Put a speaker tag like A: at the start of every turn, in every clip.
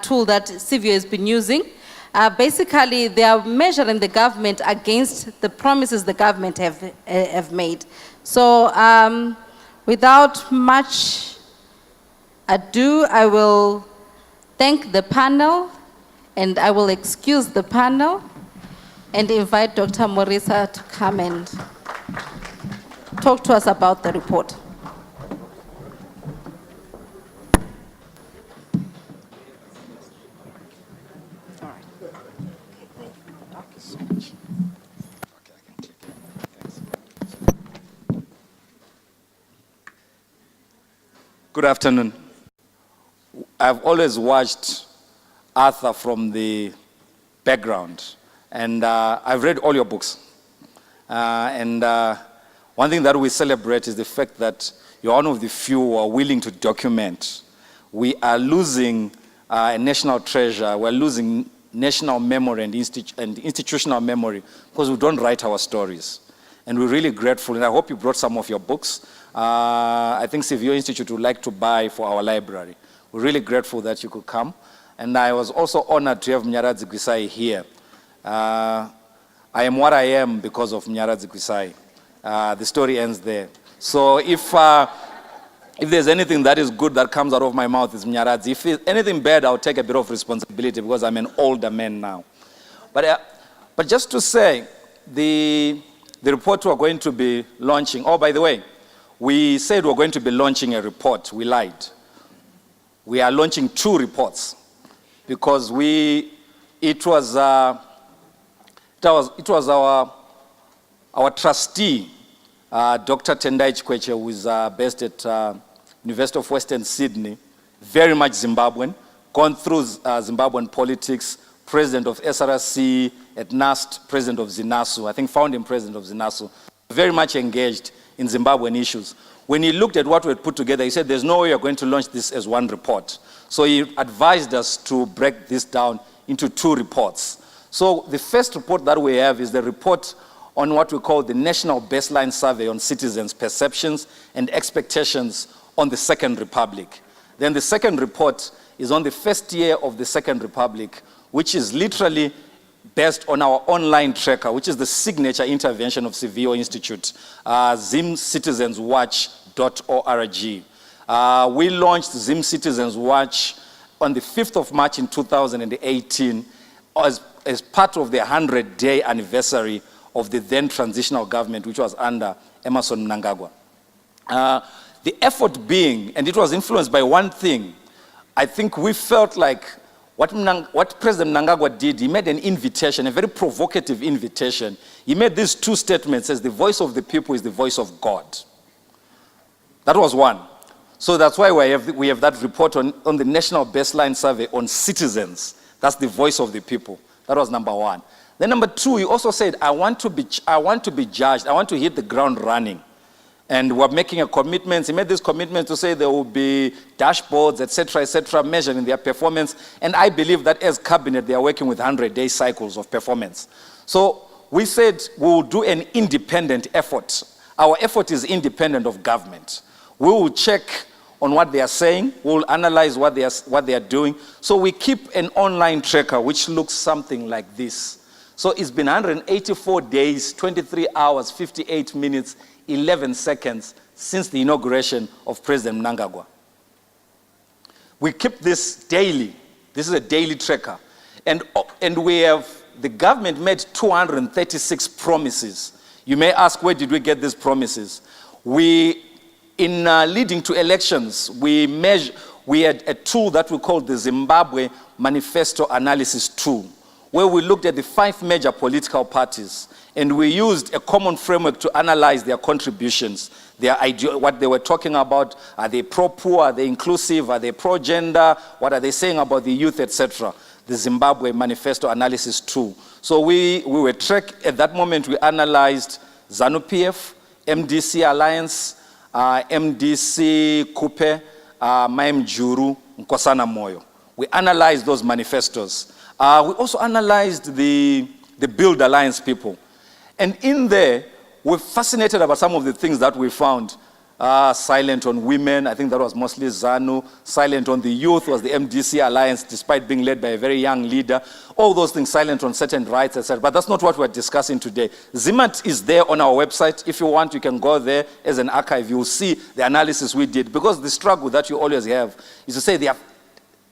A: tool that CVO has been using. Basically, they are measuring the government against the promises the government have made. So without much ado, I will thank the panel, and I will excuse the panel and invite Dr. Murisa to come and talk to us about the report.
B: Good afternoon. I've always watched Arthur from the background, and I've read all your books. One thing that we celebrate is the fact that you're one of the few who are willing to document. We are losing a national treasure. We're losing national memory and institutional memory because we don't write our stories. And we're really grateful, and I hope you brought some of your books. I think CVO Institute would like to buy for our library. We're really grateful that you could come. And I was also honored to have Mnyaradzi Gwisai here. I am what I am because of Mnyaradzi Gwisai. The story ends there. So if there's anything that is good that comes out of my mouth, it's Mnyaradzi. If it's anything bad, I'll take a bit of responsibility because I'm an older man now. But just to say, the report we're going to be launching, oh, by the way, we said we're going to be launching a report. We lied. We are launching 2 reports because it was our trustee, Dr. Tendai Chikweche, who is based at University of Western Sydney, very much Zimbabwean, gone through Zimbabwean politics, president of SRC, at NAST, president of ZINASU, I think founding president of ZINASU, very much engaged in Zimbabwean issues. When he looked at what we had put together, he said, there's no way you're going to launch this as one report. So he advised us to break this down into 2 reports. So the first report that we have is the report on what we call the National Baseline Survey on Citizens' Perceptions and Expectations on the Second Republic. Then the second report is on the first year of the Second Republic, which is literally based on our online tracker, which is the signature intervention of CVO Institute, zimcitizenswatch.org. We launched Zim Citizens Watch on the 5th of March in 2018 as part of the 100-day anniversary of the then transitional government, which was under Emmerson Mnangagwa. The effort being, and it was influenced by one thing, I think we felt like what President Mnangagwa did, he made an invitation, a very provocative invitation. He made these 2 statements as the voice of the people is the voice of God. That was one. So that's why we have that report on the National Baseline Survey on Citizens. That's the voice of the people. That was number 1. Then number 2, he also said, I want to be judged. I want to hit the ground running. And we're making a commitment. He made this commitment to say there will be dashboards, et cetera, measuring their performance. And I believe that as cabinet, they are working with 100-day cycles of performance. So we said we will do an independent effort. Our effort is independent of government. We will check on what they are saying. We will analyze what they are doing. So we keep an online tracker, which looks something like this. So it's been 184 days, 23 hours, 58 minutes, 11 seconds since the inauguration of President Mnangagwa. We keep this daily. This is a daily tracker. And the government made 236 promises. You may ask, where did we get these promises? In leading to elections, we had a tool that we called the Zimbabwe Manifesto Analysis Tool, where we looked at the 5 major political parties, and we used a common framework to analyze their contributions, what they were talking about. Are they pro-poor? Are they inclusive? Are they pro-gender? What are they saying about the youth, etc.? The Zimbabwe Manifesto Analysis Tool. So we were tracked. At that moment, we analyzed ZANU-PF, MDC Alliance, MDC Kupe, Maim Juru, Nkosana Moyo. We analyzed those manifestos. We also analyzed the Build Alliance people. And in there, we're fascinated about some of the things that we found. silent on women. I think that was mostly ZANU. Silent on the youth was the MDC Alliance, despite being led by a very young leader. All those things, silent on certain rights, etc. But that's not what we're discussing today. ZIMAT is there on our website. If you want, you can go there as an archive. You'll see the analysis we did. Because the struggle that you always have is to say there are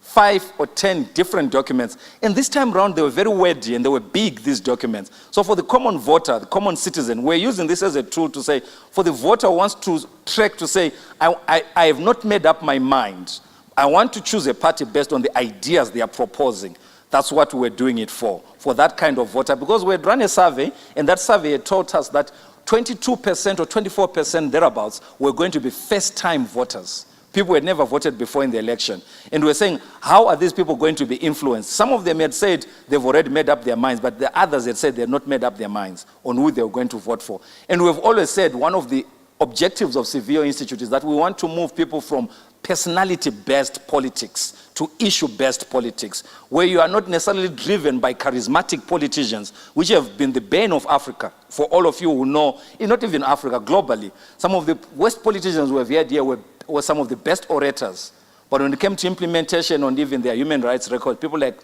B: 5 or 10 different documents. And this time around, they were very wordy and they were big, these documents. So for the common voter, the common citizen, we're using this as a tool to say, for the voter who wants to track to say, I have not made up my mind. I want to choose a party based on the ideas they are proposing. That's what we're doing it for that kind of voter. Because we had run a survey, and that survey had taught us that 22% or 24% thereabouts were going to be first-time voters. People had never voted before in the election. And we're saying, how are these people going to be influenced? Some of them had said they've already made up their minds, but the others had said they had not made up their minds on who they were going to vote for. And we've always said one of the objectives of Civil Institute is that we want to move people from personality-based politics to issue-based politics, where you are not necessarily driven by charismatic politicians, which have been the bane of Africa. For all of you who know, not even Africa, globally, some of the worst politicians we have had here were some of the best orators. But when it came to implementation on even their human rights record, people like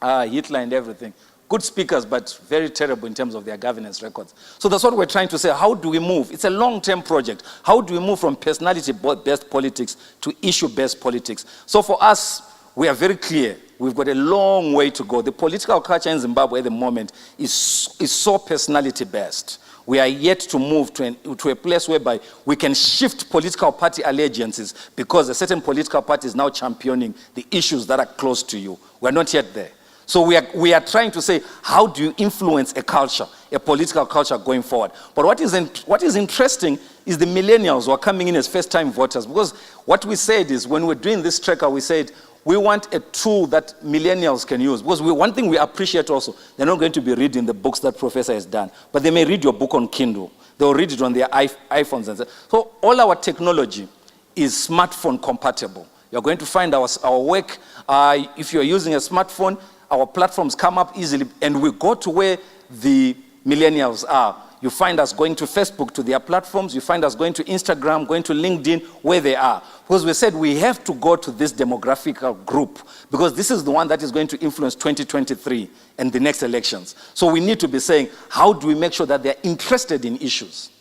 B: Hitler and everything, good speakers, but very terrible in terms of their governance records. So that's what we're trying to say. How do we move? It's a long-term project. How do we move from personality-based politics to issue-based politics? So for us, we are very clear. We've got a long way to go. The political culture in Zimbabwe at the moment is so personality-based. We are yet to move to a place whereby we can shift political party allegiances because a certain political party is now championing the issues that are close to you. We're not yet there. So we are trying to say, how do you influence a culture, a political culture going forward? But what is interesting is the millennials who are coming in as first-time voters. Because what we said is, when we're doing this tracker, we said, we want a tool that millennials can use. Because one thing we appreciate also, they're not going to be reading the books that Professor has done, but they may read your book on Kindle. They'll read it on their iPhones. And so all our technology is smartphone compatible. You're going to find our work. If you're using a smartphone, our platforms come up easily, and we go to where the millennials are. You find us going to Facebook, to their platforms. You find us going to Instagram, going to LinkedIn, where they are. Because we said we have to go to this demographic group, because this is the one that is going to influence 2023 and the next elections. So we need to be saying, how do we make sure that they're interested in issues?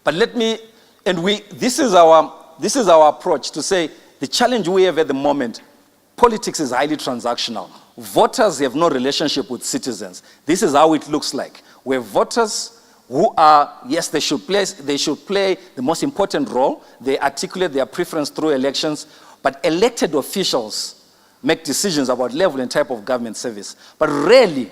B: But this is our approach to say, the challenge we have at the moment, politics is highly transactional. Voters have no relationship with citizens. This is how it looks like. Where voters who are, yes, they should play the most important role. They articulate their preference through elections, but elected officials make decisions about level and type of government service. But rarely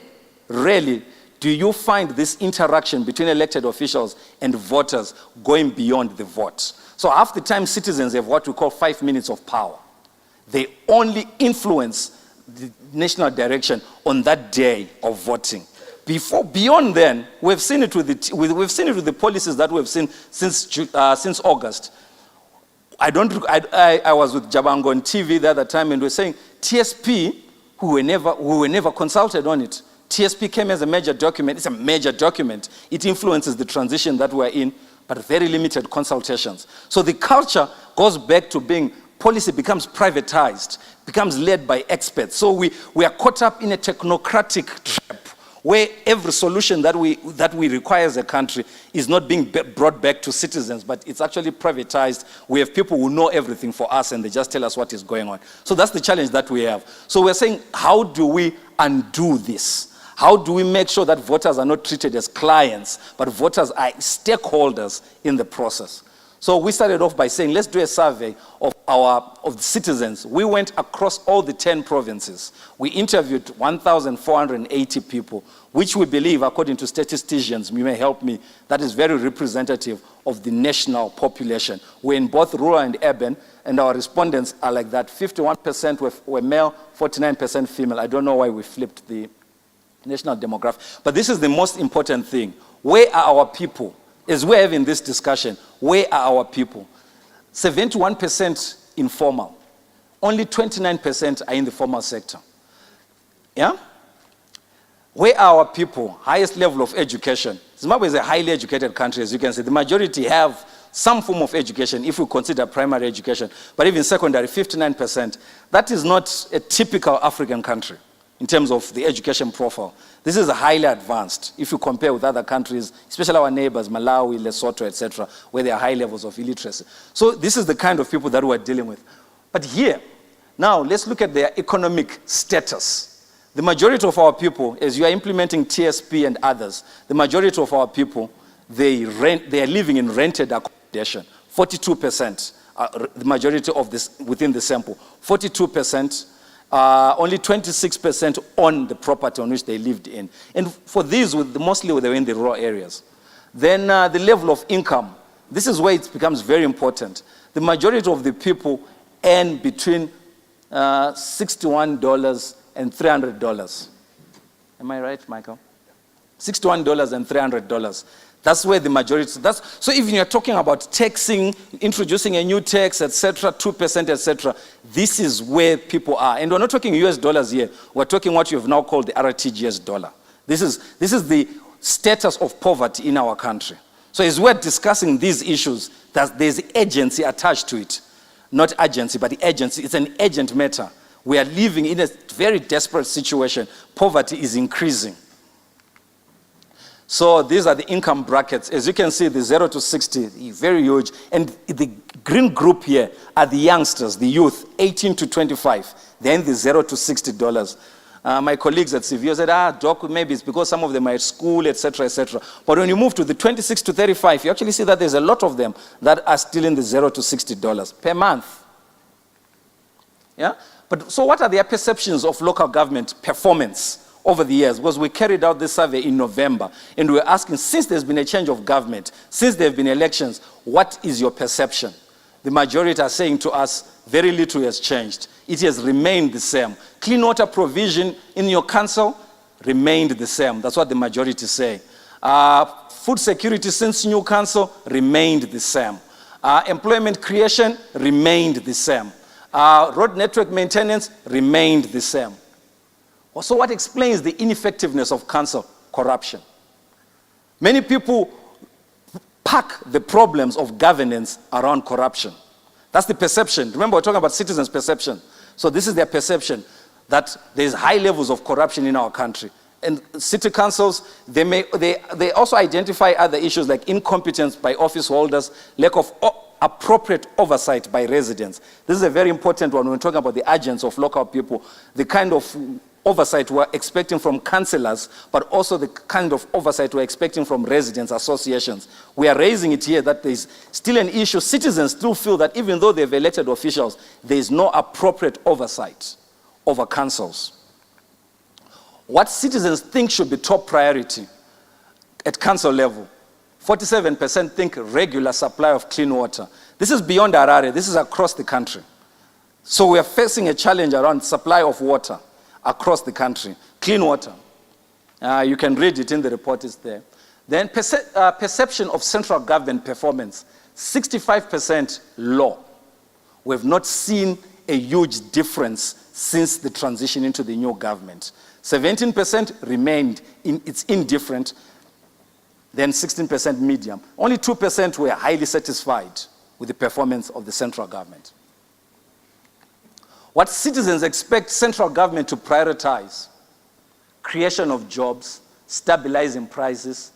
B: do you find this interaction between elected officials and voters going beyond the vote. So half the time citizens have what we call 5 minutes of power. They only influence the national direction on that day of voting. Beyond then, we've seen it with the policies that we've seen since August. I was with Jabango on TV the other time, and we're saying TSP, who were never consulted on it. TSP came as a major document. It's a major document. It influences the transition that we're in, but very limited consultations. So the culture goes back to being policy becomes privatized, becomes led by experts. So we are caught up in a technocratic trap where every solution that we require as a country is not being brought back to citizens, but it's actually privatized. We have people who know everything for us, and they just tell us what is going on. So that's the challenge that we have. So we're saying, how do we undo this? How do we make sure that voters are not treated as clients, but voters are stakeholders in the process? So we started off by saying, let's do a survey of the citizens. We went across all the 10 provinces. We interviewed 1,480 people, which we believe, according to statisticians, you may help me, that is very representative of the national population. We're in both rural and urban, and our respondents are like that. 51% were male, 49% female. I don't know why we flipped the national demographic. But this is the most important thing. Where are our people? As we're having this discussion, where are our people? 71% informal. Only 29% are in the formal sector. Yeah? Where are our people? Highest level of education. Zimbabwe is a highly educated country, as you can see. The majority have some form of education, if we consider primary education, but even secondary, 59%. That is not a typical African country in terms of the education profile. This is highly advanced if you compare with other countries, especially our neighbors, Malawi, Lesotho, etc., where there are high levels of illiteracy. So this is the kind of people that we're dealing with. But here, now let's look at their economic status. The majority of our people, as you are implementing TSP and others, the majority of our people, they are living in rented accommodation. 42%, the majority of this within the sample. 42%. Only 26% on the property on which they lived in. And for these, mostly they were in the rural areas. Then the level of income. This is where it becomes very important. The majority of the people earn between $61 and $300. Am I right, Michael? $61 and $300. That's where the majority, so even you're talking about taxing, introducing a new tax, etc., 2%, etc., this is where people are. And we're not talking US dollars here. We're talking what you've now called the RTGS dollar. This is the status of poverty in our country. So as we're discussing these issues, there's agency attached to it. Not agency, but the agency. It's an urgent matter. We are living in a very desperate situation. Poverty is increasing. So these are the income brackets. As you can see, the 0 to 60, very huge. And the green group here are the youngsters, the youth, 18 to 25. Then the 0 to $60. My colleagues at CVO said, Doc, maybe it's because some of them are at school, etc., etc. But when you move to the 26 to 35, you actually see that there's a lot of them that are still in the 0 to $60 per month. Yeah? But so what are their perceptions of local government performance over the years? Because we carried out this survey in November, and we were asking, since there's been a change of government, since there have been elections, what is your perception? The majority are saying to us, very little has changed. It has remained the same. Clean water provision in your council remained the same. That's what the majority say. Food security since new council remained the same. Employment creation remained the same. Road network maintenance remained the same. So what explains the ineffectiveness of council? Corruption. Many people park the problems of governance around corruption. That's the perception. Remember, we're talking about citizens' perception. So this is their perception, that there's high levels of corruption in our country. And city councils, they also identify other issues like incompetence by office holders, lack of appropriate oversight by residents. This is a very important one when we're talking about the agents of local people, the kind of oversight we're expecting from councillors, but also the kind of oversight we're expecting from residents' associations. We are raising it here that there's still an issue. Citizens still feel that even though they've elected officials, there is no appropriate oversight over councils. What citizens think should be top priority at council level, 47% think regular supply of clean water. This is beyond Harare. This is across the country. So we are facing a challenge around supply of water across the country. Clean water. You can read it in the report, it's there. Then perception of central government performance, 65% low. We've not seen a huge difference since the transition into the new government. 17% remained, it's indifferent, then 16% medium. Only 2% were highly satisfied with the performance of the central government. What citizens expect central government to prioritize: creation of jobs, stabilizing prices,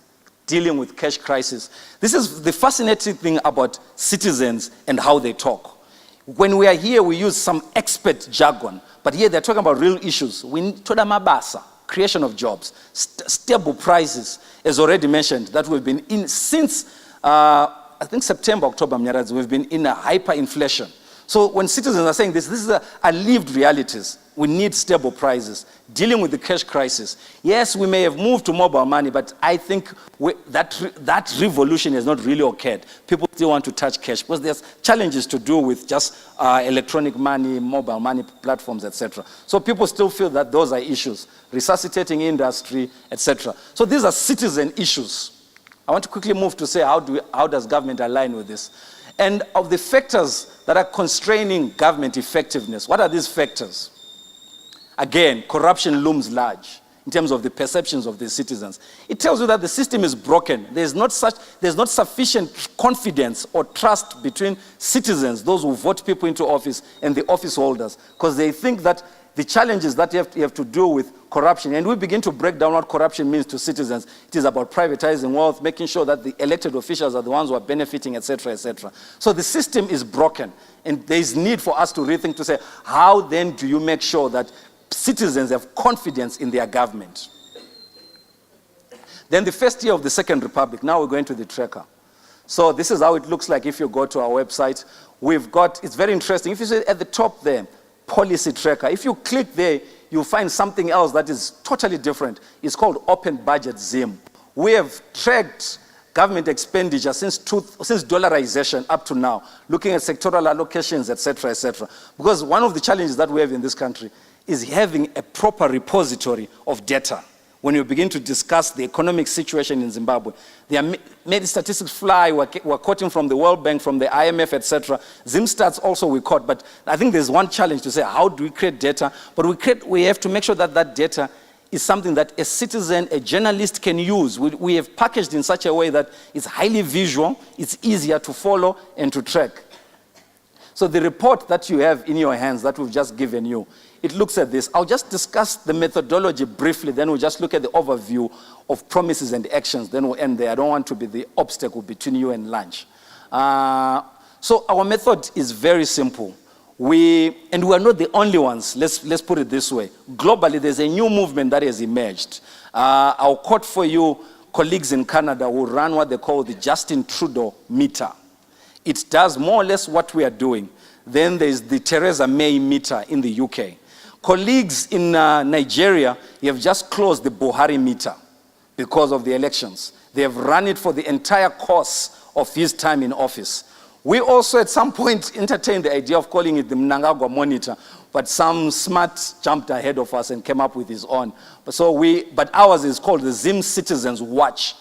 B: dealing with cash crisis. This is the fascinating thing about citizens and how they talk. When we are here, we use some expert jargon, but here they're talking about real issues. We need toda mabasa, creation of jobs, stable prices, as already mentioned, that we've been in since, I think September, October, we've been in a hyperinflation. So when citizens are saying this is a lived realities. We need stable prices, dealing with the cash crisis. Yes, we may have moved to mobile money, but I think that revolution has not really occurred. People still want to touch cash because there's challenges to do with just electronic money, mobile money platforms, etc. So people still feel that those are issues, resuscitating industry, etc. So these are citizen issues. I want to quickly move to say how does government align with this? And of the factors that are constraining government effectiveness, what are these factors? Again, corruption looms large. in terms of the perceptions of the citizens. It tells you that the system is broken. There's not sufficient confidence or trust between citizens, those who vote people into office, and the office holders, because they think that the challenges that you have to do with corruption, and we begin to break down what corruption means to citizens. It is about privatizing wealth, making sure that the elected officials are the ones who are benefiting, etc., etc. So the system is broken, and there is need for us to rethink, to say, how then do you make sure that citizens have confidence in their government? Then the first year of the Second Republic, now we're going to the tracker. So this is how it looks like if you go to our website. We've got, it's very interesting. If you see at the top there, policy tracker. If you click there, you'll find something else that is totally different. It's called Open Budget ZIM. We have tracked government expenditure since dollarization up to now, looking at sectoral allocations, etc., etc. Because one of the challenges that we have in this country is having a proper repository of data. When you begin to discuss the economic situation in Zimbabwe, there are many statistics fly. We're quoting from the World Bank, from the IMF, etc. ZimStats also we quote, but I think there's one challenge to say, how do we create data? But we have to make sure that that data is something that a citizen, a journalist can use. We have packaged in such a way that it's highly visual, it's easier to follow and to track. So the report that you have in your hands that we've just given you, it looks at this. I'll just discuss the methodology briefly, then we'll just look at the overview of promises and actions, then we'll end there. I don't want to be the obstacle between you and lunch. So our method is very simple. And we are not the only ones, let's put it this way. Globally, there's a new movement that has emerged. I'll quote for you colleagues in Canada who run what they call the Justin Trudeau meter. It does more or less what we are doing. Then there's the Theresa May meter in the UK. Colleagues in Nigeria have just closed the Buhari meter because of the elections. They have run it for the entire course of his time in office. We also at some point entertained the idea of calling it the Mnangagwa monitor, but some smart jumped ahead of us and came up with his own. But ours is called the Zim Citizens Watch.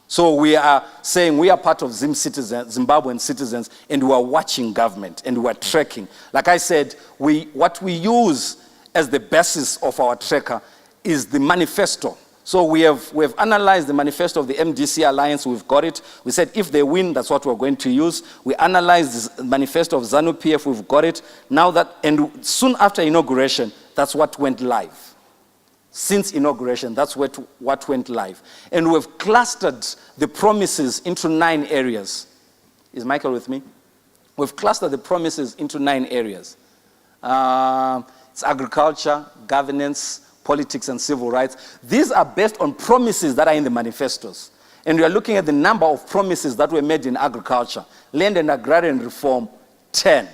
B: So we are saying we are part of Zimbabwean citizens, and we are watching government, and we are tracking. Like I said, what we use as the basis of our tracker is the manifesto. So we have analyzed the manifesto of the MDC Alliance. We've got it. We said if they win, that's what we're going to use. We analyzed the manifesto of ZANU-PF. We've got it. And soon after inauguration, that's what went live. Since inauguration, that's what went live. And we've clustered the promises into 9 areas. Is Michael with me? We've clustered the promises into 9 areas. It's agriculture, governance, politics, and civil rights. These are based on promises that are in the manifestos. And we are looking at the number of promises that were made in agriculture. Land and agrarian reform, 10.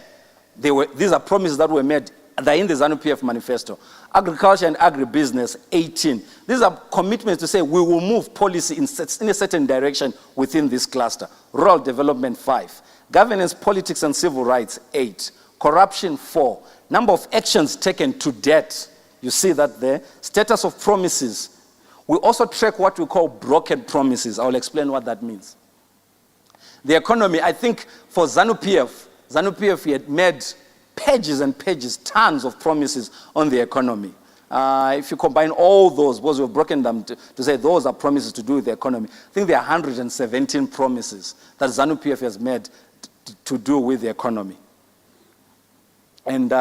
B: These are promises that were made. They're in the ZANU-PF manifesto. Agriculture and agribusiness, 18. These are commitments to say we will move policy in a certain direction within this cluster. Rural development, 5. Governance, politics, and civil rights, 8. Corruption, 4. Number of actions taken to date, you see that there. Status of promises. We also track what we call broken promises. I will explain what that means. The economy, I think for ZANU-PF had made pages and pages, tons of promises on the economy. If you combine all those, because we've broken them to say those are promises to do with the economy, I think there are 117 promises that ZANU-PF has made to do with the economy. And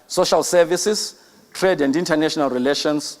B: social services, trade and international relations,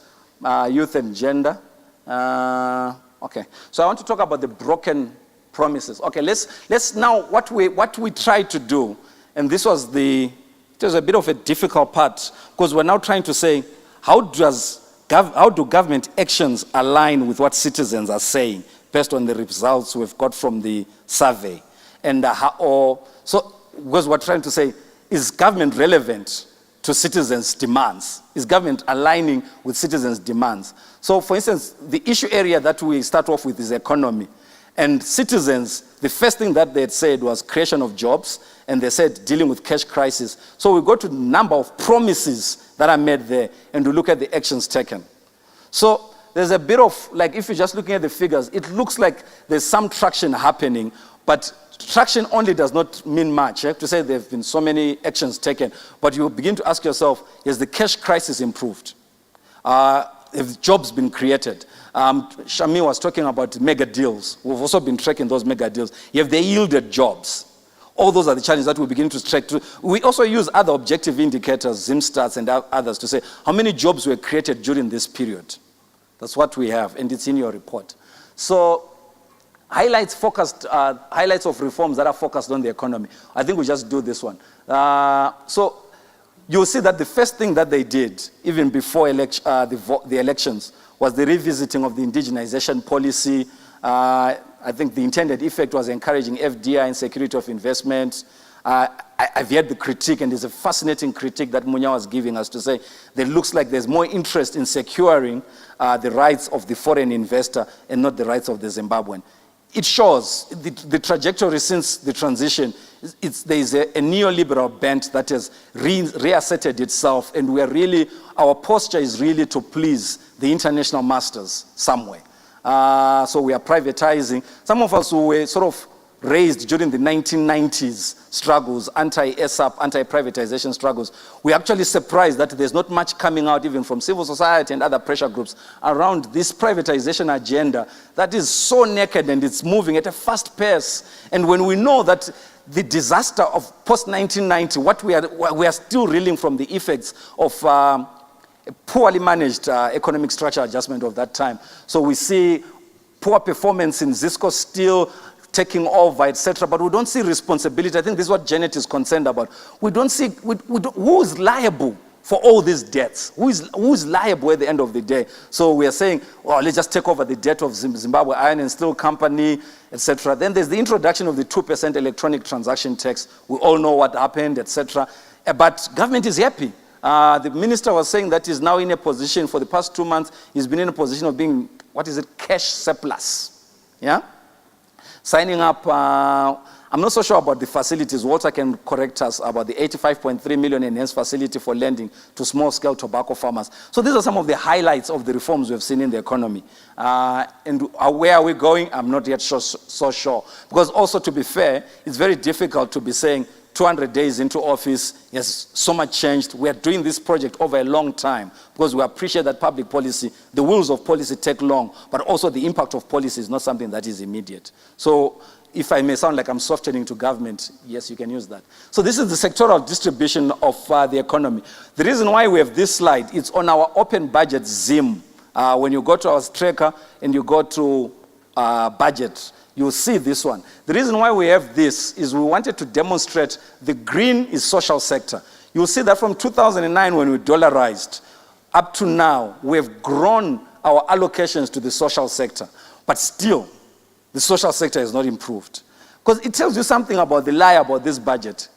B: youth and gender. Okay, so I want to talk about the broken promises. Okay, let's now, what we tried to do, and this was it was a bit of a difficult part, because we're now trying to say, how do government actions align with what citizens are saying based on the results we've got from the survey? And because we're trying to say, is government relevant to citizens' demands? Is government aligning with citizens' demands? So, for instance, the issue area that we start off with is economy. And citizens, the first thing that they had said was creation of jobs, and they said dealing with cash crisis. So we go to the number of promises that are made there, and we look at the actions taken. So there's a bit of, like, if you're just looking at the figures, it looks like there's some traction happening, but traction only does not mean much. To say there have been so many actions taken, but you begin to ask yourself, has the cash crisis improved? have jobs been created? Shami was talking about mega deals. We've also been tracking those mega deals. Have they yielded jobs? All those are the challenges that we begin to track. We also use other objective indicators, ZimStats and others, to say how many jobs were created during this period. That's what we have, and it's in your report. So highlights of reforms that are focused on the economy. I think we just do this one. So you'll see that the first thing that they did, even before the elections, was the revisiting of the indigenization policy. I think the intended effect was encouraging FDI and security of investment. I've heard the critique, and there's a fascinating critique that Munya was giving us to say that it looks like there's more interest in securing the rights of the foreign investor and not the rights of the Zimbabwean. It shows the trajectory since the transition. There is a neoliberal bent that has reasserted itself, and our posture is really to please the international masters somewhere. So we are privatizing. Some of us who were sort of raised during the 1990s struggles, anti-ESAP, anti-privatization struggles, we're actually surprised that there's not much coming out even from civil society and other pressure groups around this privatization agenda that is so naked and it's moving at a fast pace. And when we know that the disaster of post-1990, we are still reeling from the effects of a poorly managed economic structure adjustment of that time. So we see poor performance in Zisco still taking over, etc., but we don't see responsibility. I think this is what Janet is concerned about. We don't see who is liable for all these debts. Who is liable at the end of the day? So we are saying, well, let's just take over the debt of Zimbabwe Iron and Steel Company, etc. Then there's the introduction of the 2% electronic transaction tax. We all know what happened, etc. But government is happy. The minister was saying that he's now in a position, for the past 2 months, he's been in a position of being, cash surplus. Yeah? Signing up, I'm not so sure about the facilities. Walter can correct us about the 85.3 million enhanced facility for lending to small-scale tobacco farmers. So these are some of the highlights of the reforms we've seen in the economy. And where are we going? I'm not yet so sure. Because also, to be fair, it's very difficult to be saying 200 days into office, yes, so much changed. We are doing this project over a long time because we appreciate that public policy, the wheels of policy take long, but also the impact of policy is not something that is immediate. So if I may sound like I'm softening to government, yes, you can use that. So this is the sectoral distribution of the economy. The reason why we have this slide, it's on our open budget Zim. When you go to our tracker and you go to budget, you'll see this one. The reason why we have this is we wanted to demonstrate the green is social sector. You'll see that from 2009 when we dollarized up to now, we have grown our allocations to the social sector. But still, the social sector has not improved. Because it tells you something about the lie about this budget.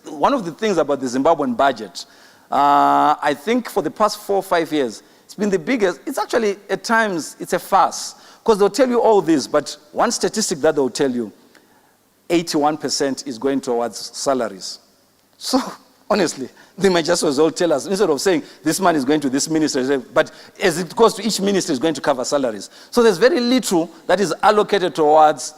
B: One of the things about the Zimbabwean budget, I think for the past 4 or 5 years, it's been the biggest. It's actually, at times, it's a farce. Because they'll tell you all this, but one statistic that they'll tell you, 81% is going towards salaries. So, honestly, they might just as well tell us, instead of saying this money is going to this minister, but as it goes to each minister, is going to cover salaries. So there's very little that is allocated towards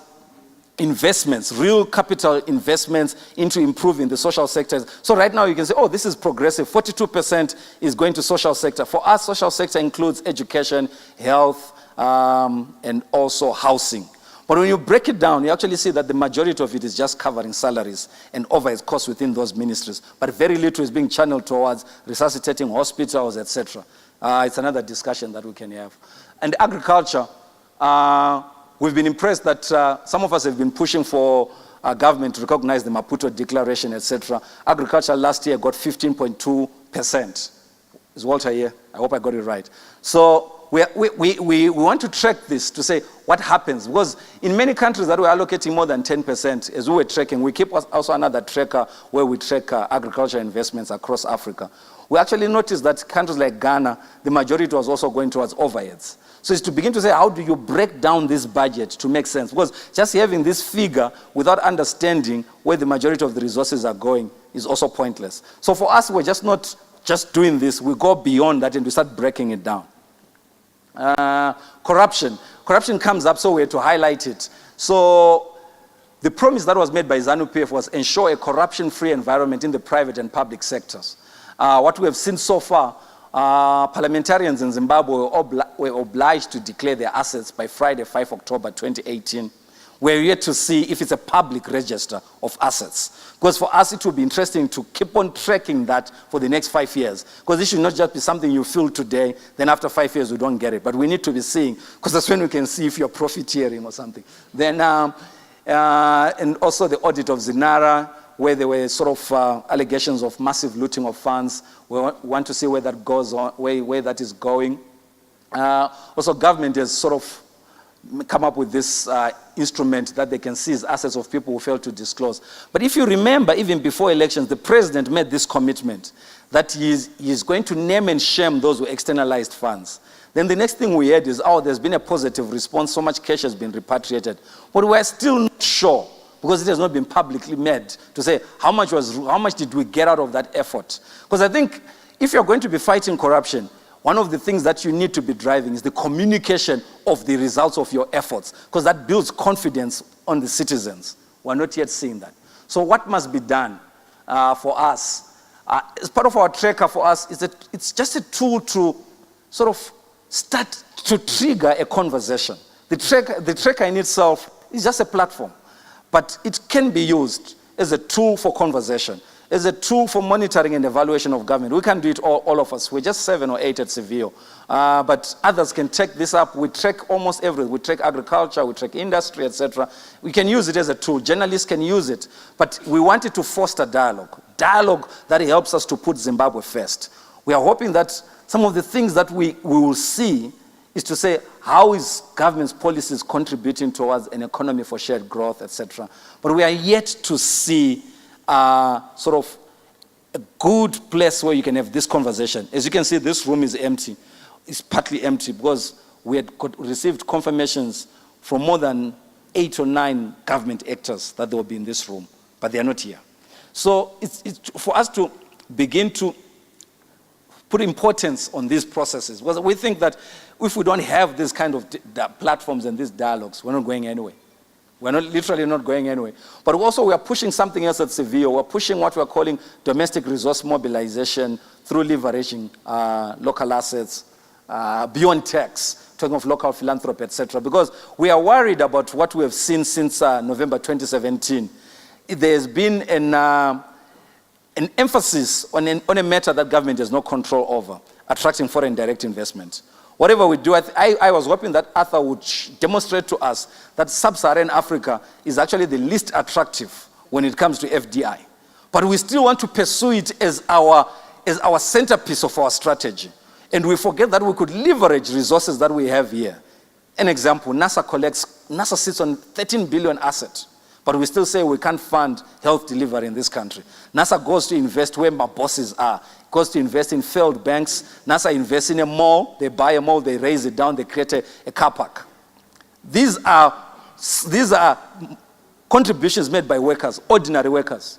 B: investments, real capital investments into improving the social sectors. So right now you can say, oh, this is progressive. 42% is going to social sector. For us, social sector includes education, health, and also housing. But when you break it down, you actually see that the majority of it is just covering salaries and overhead costs within those ministries. But very little is being channeled towards resuscitating hospitals, etc. It's another discussion that we can have. And agriculture, we've been impressed that some of us have been pushing for government to recognize the Maputo Declaration, etc. Agriculture last year got 15.2%. Is Walter here? I hope I got it right. So we want to track this to say what happens. Because in many countries that were allocating more than 10%, as we were tracking, we keep also another tracker where we track agriculture investments across Africa. We actually noticed that countries like Ghana, the majority was also going towards overheads. So it's to begin to say, how do you break down this budget to make sense? Because just having this figure without understanding where the majority of the resources are going is also pointless. So for us, we're just not just doing this. We go beyond that and we start breaking it down. Corruption. Corruption comes up, so we have to highlight it. So the promise that was made by ZANU-PF was ensure a corruption-free environment in the private and public sectors. What we have seen so far, parliamentarians in Zimbabwe were obliged to declare their assets by Friday, 5 October 2018. We're yet to see if it's a public register of assets. Because for us, it will be interesting to keep on tracking that for the next 5 years. Because this should not just be something you feel today, then after 5 years, we don't get it. But we need to be seeing, because that's when we can see if you're profiteering or something. Then, and also the audit of Zinara, where there were sort of allegations of massive looting of funds. We want to see where that goes on, where that is going. Also, government has sort of come up with this instrument that they can seize assets of people who fail to disclose. But if you remember, even before elections, the president made this commitment that he is going to name and shame those who externalized funds. Then the next thing we heard is, oh, there's been a positive response, so much cash has been repatriated. But we're still not sure, because it has not been publicly made, to say how much did we get out of that effort. Because I think if you're going to be fighting corruption, one of the things that you need to be driving is the communication of the results of your efforts, because that builds confidence on the citizens. We're not yet seeing that. So what must be done for us? As part of our tracker for us, it's just a tool to sort of start to trigger a conversation. The tracker in itself is just a platform, but it can be used as a tool for conversation, as a tool for monitoring and evaluation of government. We can't do it all of us. We're just 7 or 8 at Seville. But others can take this up. We track almost everything. We track agriculture, we track industry, etc. We can use it as a tool. Journalists can use it. But we wanted to foster dialogue that helps us to put Zimbabwe first. We are hoping that some of the things that we will see is to say, how is government's policies contributing towards an economy for shared growth, etc. But we are yet to see sort of a good place where you can have this conversation. As you can see, this room is empty. It's partly empty because we had received confirmations from more than 8 or 9 government actors that they will be in this room, but they are not here. So it's for us to begin to put importance on these processes. Because we think that if we don't have this kind of platforms and these dialogues, we're not going anywhere. We're literally not going anywhere. But also we are pushing something else at Seville. We're pushing what we're calling domestic resource mobilization through leveraging local assets, beyond tax, talking of local philanthropy, etc. Because we are worried about what we have seen since November 2017. There's been an emphasis on a matter that government has no control over, attracting foreign direct investment. Whatever we do, I was hoping that Arthur would demonstrate to us that sub-Saharan Africa is actually the least attractive when it comes to FDI. But we still want to pursue it as our centerpiece of our strategy. And we forget that we could leverage resources that we have here. An example, NASA sits on 13 billion assets. But we still say we can't fund health delivery in this country. NASA goes to invest where my bosses are. Goes to invest in failed banks. NASA invests in a mall. They buy a mall, they raise it down, they create a car park. These are contributions made by workers, ordinary workers.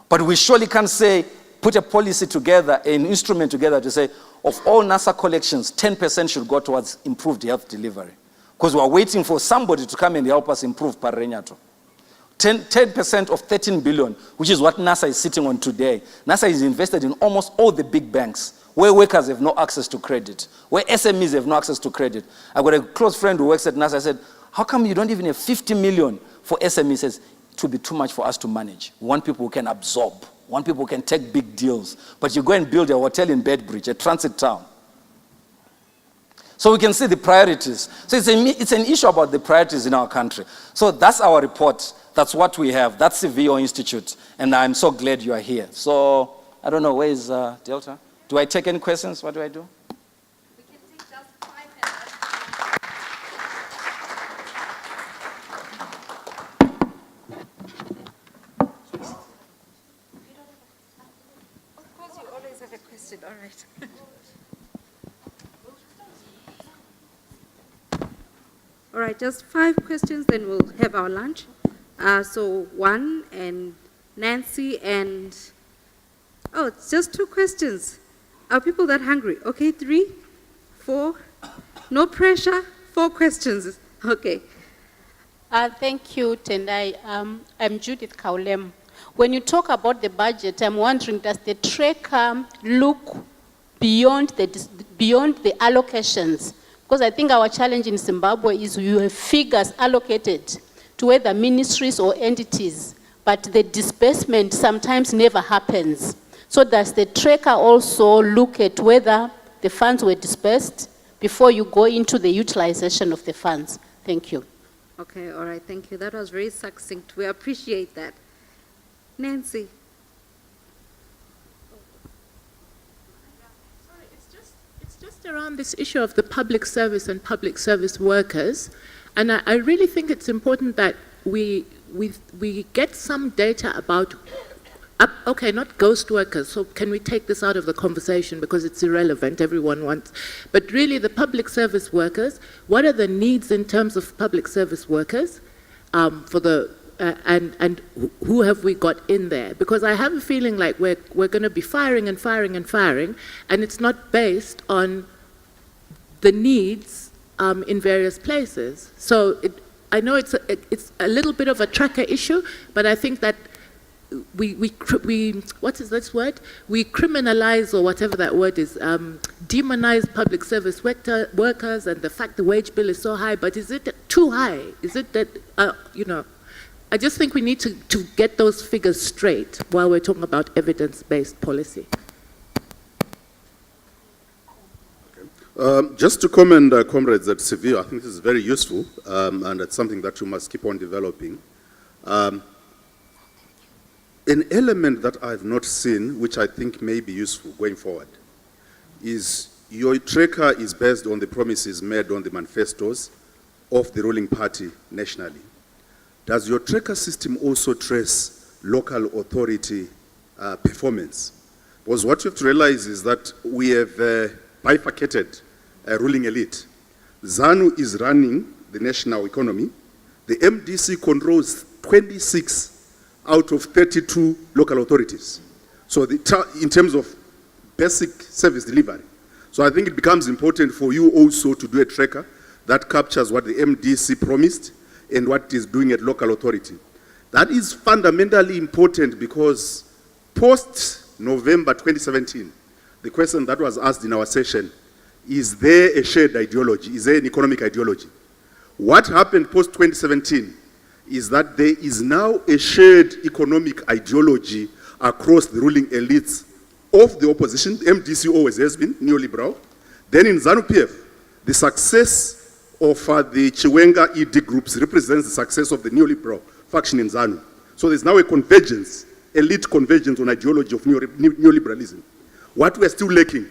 B: But we surely can't say, put a policy together, an instrument together to say, of all NASA collections, 10% should go towards improved health delivery. Because we're waiting for somebody to come and help us improve Parenyato. 10% of 13 billion, which is what NASA is sitting on today. NASA is invested in almost all the big banks, where workers have no access to credit, where SMEs have no access to credit. I've got a close friend who works at NASA. I said, how come you don't even have 50 million for SMEs? He says, it will be too much for us to manage. We want people who can absorb. We want people who can take big deals. But you go and build a hotel in Bedbridge, a transit town. So we can see the priorities. So it's an issue about the priorities in our country. So that's our report. That's what we have. That's the VO Institute. And I'm so glad you are here. So, I don't know, where is Delta? Do I take any questions? What do I do?
A: We can take just 5 minutes. Of course, you always have a question. All right. All right, just 5 questions, then we'll have our lunch. So 1 and Nancy and, oh, it's just 2 questions. Are people that hungry? Okay, 3, 4, no pressure, 4 questions. Okay.
C: Thank you, Tendai. I'm Judith Kaulem. When you talk about the budget, I'm wondering, does the tracker look beyond the allocations. Because I think our challenge in Zimbabwe is you have figures allocated to either ministries or entities, but the disbursement sometimes never happens. So does the tracker also look at whether the funds were disbursed before you go into the utilization of the funds? Thank you.
A: Okay, all right, thank you. That was very succinct. We appreciate that. Nancy.
D: Sorry, it's just around this issue of the public service and public service workers. And I really think it's important that we get some data about, okay, not ghost workers, so can we take this out of the conversation because it's irrelevant, everyone wants, but really the public service workers, what are the needs in terms of public service workers for the, and who have we got in there? Because I have a feeling like we're going to be firing and firing and firing, and it's not based on the needs in various places. So I know it's a little bit of a tracker issue, but I think that we what is this word? We criminalize, or whatever that word is, demonize public service workers and the fact the wage bill is so high, but is it too high? Is it that, you know, I just think we need to get those figures straight while we're talking about evidence-based policy.
E: Just to commend comrades at Seville, I think this is very useful, and it's something that you must keep on developing. An element that I've not seen, which I think may be useful going forward, is your tracker is based on the promises made on the manifestos of the ruling party nationally. Does your tracker system also trace local authority performance? Because what you have to realize is that we have bifurcated a ruling elite. ZANU is running the national economy. The MDC controls 26 out of 32 local authorities. So in terms of basic service delivery. So I think it becomes important for you also to do a tracker that captures what the MDC promised and what it is doing at local authority. That is fundamentally important because post-November 2017, the question that was asked in our session, is there a shared ideology? Is there an economic ideology? What happened post-2017 is that there is now a shared economic ideology across the ruling elites of the opposition. MDC always has been neoliberal. Then in ZANU-PF, the success of the Chiwenga ED groups represents the success of the neoliberal faction in ZANU. So there's now a convergence, elite convergence on ideology of neoliberalism. What we're still lacking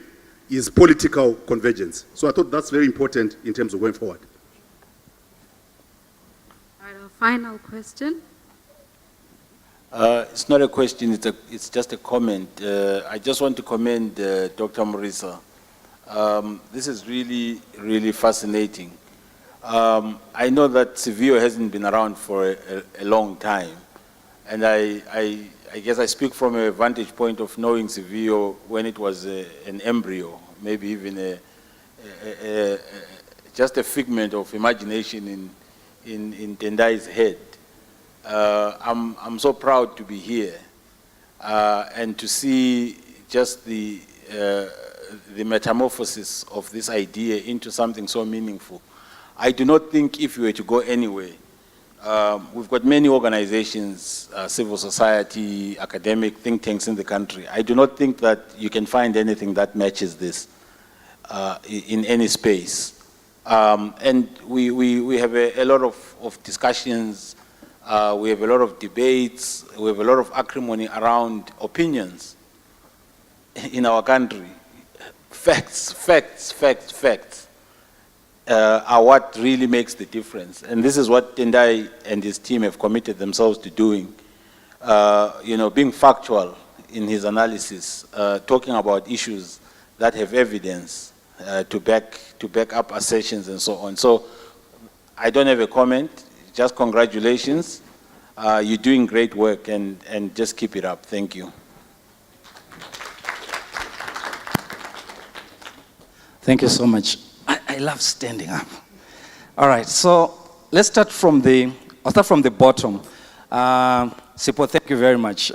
E: is political convergence. So I thought that's very important in terms of going forward.
A: Final question.
F: It's not a question, it's just a comment. I just want to commend Dr. Murisa. This is really, really fascinating. I know that Seville hasn't been around for a long time, and I guess I speak from a vantage point of knowing Seville when it was an embryo, maybe even just a figment of imagination in Tendai's head. I'm so proud to be here and to see just the metamorphosis of this idea into something so meaningful. I do not think if you were to go anywhere, we've got many organizations, civil society, academic think tanks in the country. I do not think that you can find anything that matches this in any space. And we have a lot of discussions, we have a lot of debates, we have a lot of acrimony around opinions in our country. Facts are what really makes the difference. And this is what Tendai and his team have committed themselves to doing. You know, being factual in his analysis, talking about issues that have evidence to back up assertions and so on. So I don't have a comment, just congratulations. You're doing great work and just keep it up. Thank you.
B: Thank you so much. I love standing up. All right, so let's start from I'll start from the bottom. Sipo, thank you very much.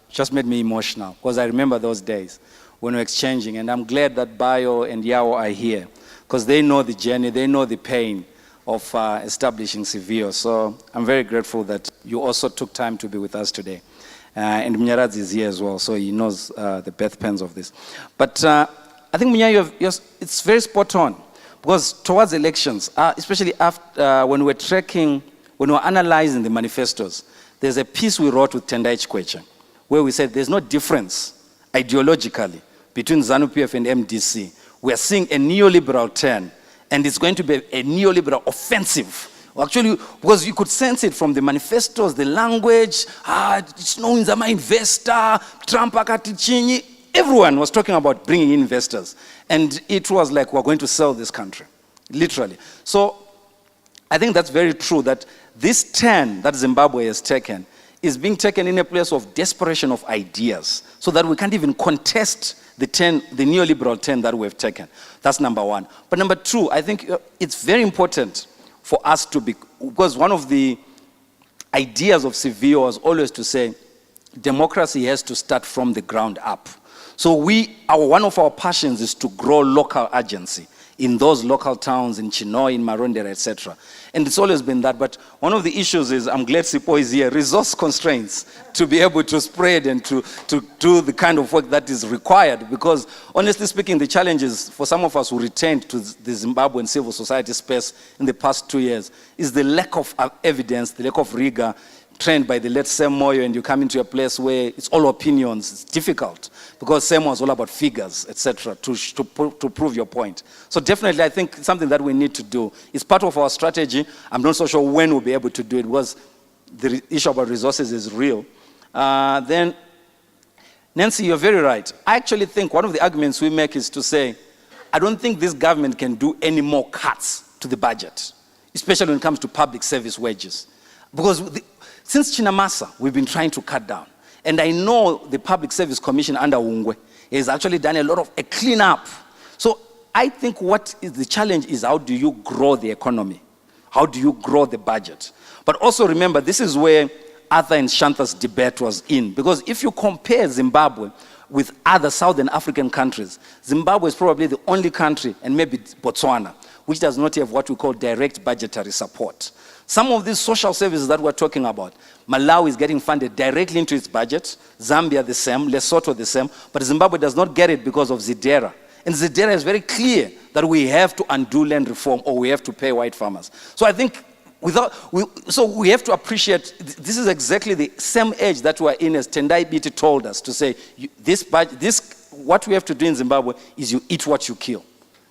B: Just made me emotional because I remember those days when we're exchanging. And I'm glad that Bayo and Yao are here, because they know the journey, they know the pain of establishing Civio. So I'm very grateful that you also took time to be with us today. And Mnyaradzi is here as well, so he knows the birth pains of this. But I think, Munya, it's very spot on, because towards elections, especially after, when we're tracking, when we're analyzing the manifestos, there's a piece we wrote with Tendai Chikweche, where we said there's no difference ideologically between ZANU-PF and MDC. We are seeing a neoliberal turn, and it's going to be a neoliberal offensive. Actually, because you could sense it from the manifestos, the language, it's no Nzama investor, Trump akatichinyi. Everyone was talking about bringing in investors. And it was like, we're going to sell this country, literally. So I think that's very true, that this turn that Zimbabwe has taken is being taken in a place of desperation of ideas, so that we can't even contest the neoliberal turn that we've taken. That's number one. But number two, I think it's very important for us to be, because one of the ideas of Civio was always to say, democracy has to start from the ground up. So one of our passions is to grow local agency in those local towns, in Chinoy, in Marondera, etc. And it's always been that. But one of the issues is, I'm glad Sipo is here, resource constraints to be able to spread and to do the kind of work that is required. Because honestly speaking, the challenges for some of us who returned to the Zimbabwean civil society space in the past 2 years is the lack of evidence, the lack of rigor, trained by the late Sam Moyo, and you come into a place where it's all opinions. It's difficult, because Sam was all about figures, etc., to prove your point. So definitely, I think something that we need to do is part of our strategy. I'm not so sure when we'll be able to do it, because the issue about resources is real. Then, Nancy, you're very right. I actually think one of the arguments we make is to say, I don't think this government can do any more cuts to the budget, especially when it comes to public service wages. Because since Chinamasa, we've been trying to cut down. And I know the Public Service Commission under Ungwe has actually done a lot of a cleanup. So I think what is the challenge is, how do you grow the economy? How do you grow the budget? But also remember, this is where Arthur and Shanta's debate was in. Because if you compare Zimbabwe with other Southern African countries, Zimbabwe is probably the only country, and maybe Botswana, which does not have what we call direct budgetary support. Some of these social services that we're talking about, Malawi is getting funded directly into its budget, Zambia the same, Lesotho the same, but Zimbabwe does not get it because of Zidera. And Zidera is very clear that we have to undo land reform, or we have to pay white farmers. So I think we have to appreciate, this is exactly the same age that we're in, as Tendai Biti told us, to say, what we have to do in Zimbabwe is you eat what you kill.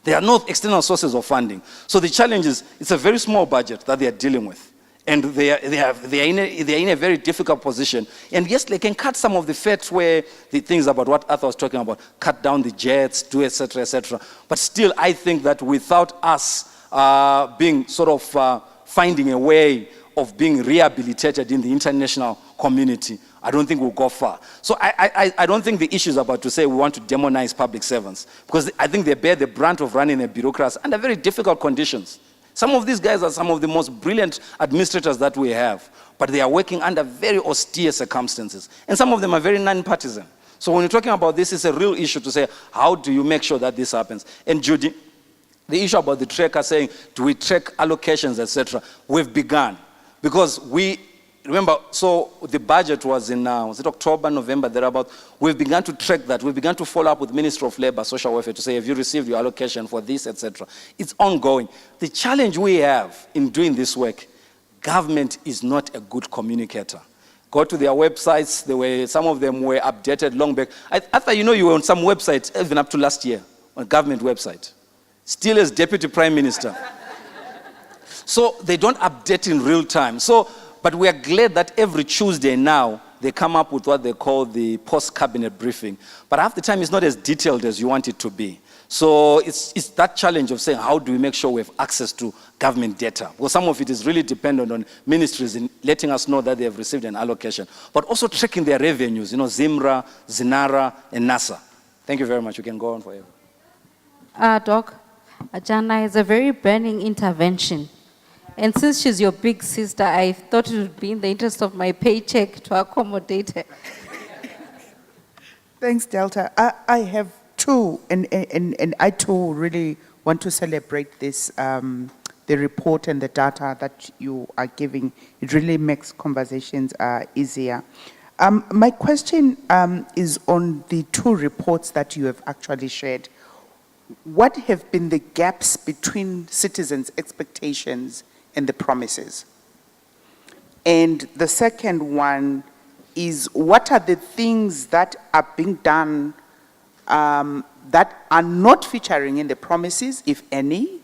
B: There are no external sources of funding. So the challenge is, it's a very small budget that they are dealing with. And they are in a very difficult position. And yes, they can cut some of the fat, where the things about what Arthur was talking about, cut down the jets, do etc., etc. But still, I think that without us being sort of finding a way of being rehabilitated in the international community, I don't think we'll go far. So I don't think the issue is about to say we want to demonize public servants, because I think they bear the brunt of running a bureaucracy under very difficult conditions. Some of these guys are some of the most brilliant administrators that we have, but they are working under very austere circumstances. And some of them are very non-partisan. So when you're talking about this, it's a real issue to say, how do you make sure that this happens? And Judy, the issue about the tracker saying, do we track allocations, etc., we've begun. Because remember, so the budget was in, was it October, November, thereabout. We've begun to track that. We've begun to follow up with Ministry of Labor, Social Welfare, to say, have you received your allocation for this, etc. It's ongoing. The challenge we have in doing this work, government is not a good communicator. Go to their websites. Some of them were updated long back. After, you were on some websites, even up to last year, on a government website. Still as Deputy Prime Minister. So they don't update in real time. But we are glad that every Tuesday now, they come up with what they call the post-cabinet briefing. But half the time, it's not as detailed as you want it to be. So it's that challenge of saying, how do we make sure we have access to government data? Well, some of it is really dependent on ministries in letting us know that they have received an allocation. But also tracking their revenues, Zimra, Zinara, and NASA. Thank you very much. You can go on forever.
A: Doc, Ajana is a very burning intervention. And since she's your big sister, I thought it would be in the interest of my paycheck to accommodate her.
G: Thanks, Delta. I have too, and I too really want to celebrate this, the report and the data that you are giving. It really makes conversations easier. My question is on the two reports that you have actually shared. What have been the gaps between citizens' expectations and the promises? And the second one is, what are the things that are being done that are not featuring in the promises, if any?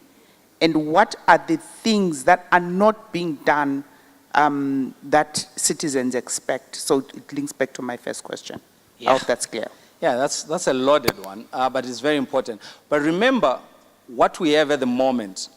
G: And what are the things that are not being done that citizens expect? So it links back to my first question. I hope that's clear.
B: Yeah, that's a loaded one, but it's very important. But remember, what we have at the moment,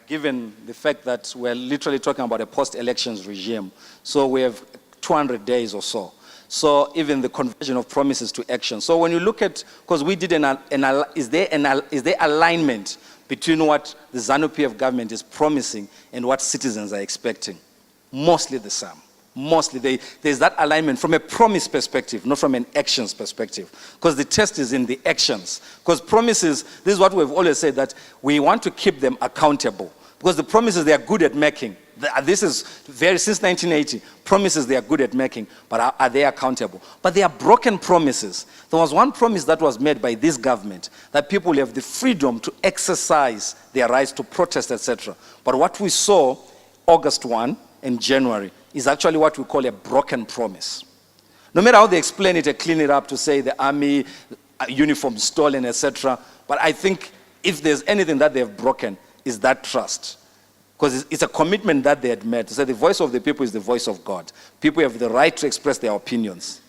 B: given the fact that we're literally talking about a post-elections regime, so we have 200 days or so. So even the conversion of promises to action. So when you look at, because we did is there alignment between what the ZANU-PF government is promising and what citizens are expecting? Mostly the same. Mostly, there's that alignment from a promise perspective, not from an actions perspective. Because the test is in the actions. Because promises, this is what we've always said, that we want to keep them accountable. Because the promises they are good at making. This is since 1980, promises they are good at making, but are they accountable? But they are broken promises. There was one promise that was made by this government, that people have the freedom to exercise their rights to protest, etc. But what we saw August 1 and January is actually what we call a broken promise. No matter how they explain it and clean it up to say the army uniform stolen, etc. But I think if there's anything that they have broken, is that trust. Because it's a commitment that they had made to say the voice of the people is the voice of God. People have the right to express their opinions.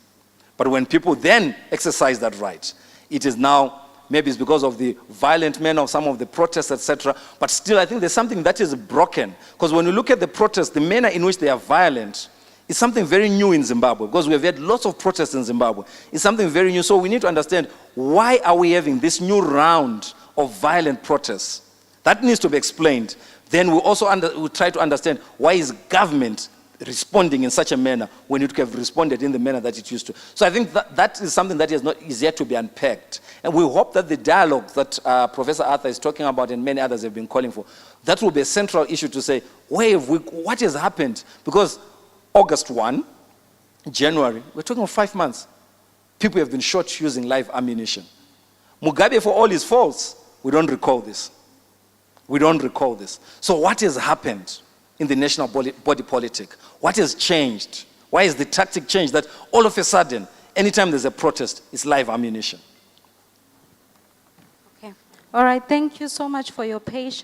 B: But when people then exercise that right, it is now, maybe it's because of the violent manner of some of the protests, etc. But still, I think there's something that is broken. Because when you look at the protests, the manner in which they are violent is something very new in Zimbabwe. Because we've had lots of protests in Zimbabwe. It's something very new. So we need to understand, why are we having this new round of violent protests? That needs to be explained. Then we also we try to understand, why is government responding in such a manner when it could have responded in the manner that it used to. So I think that is something that is yet to be unpacked. And we hope that the dialogue that Professor Arthur is talking about and many others have been calling for, that will be a central issue to say, what has happened? Because August 1, January, we're talking of 5 months. People have been shot using live ammunition. Mugabe, for all his faults, we don't recall this. We don't recall this. So what has happened in the national body politic? What has changed? Why is the tactic changed that all of a sudden, anytime there's a protest, it's live ammunition?
A: Okay. All right. Thank you so much for your patience.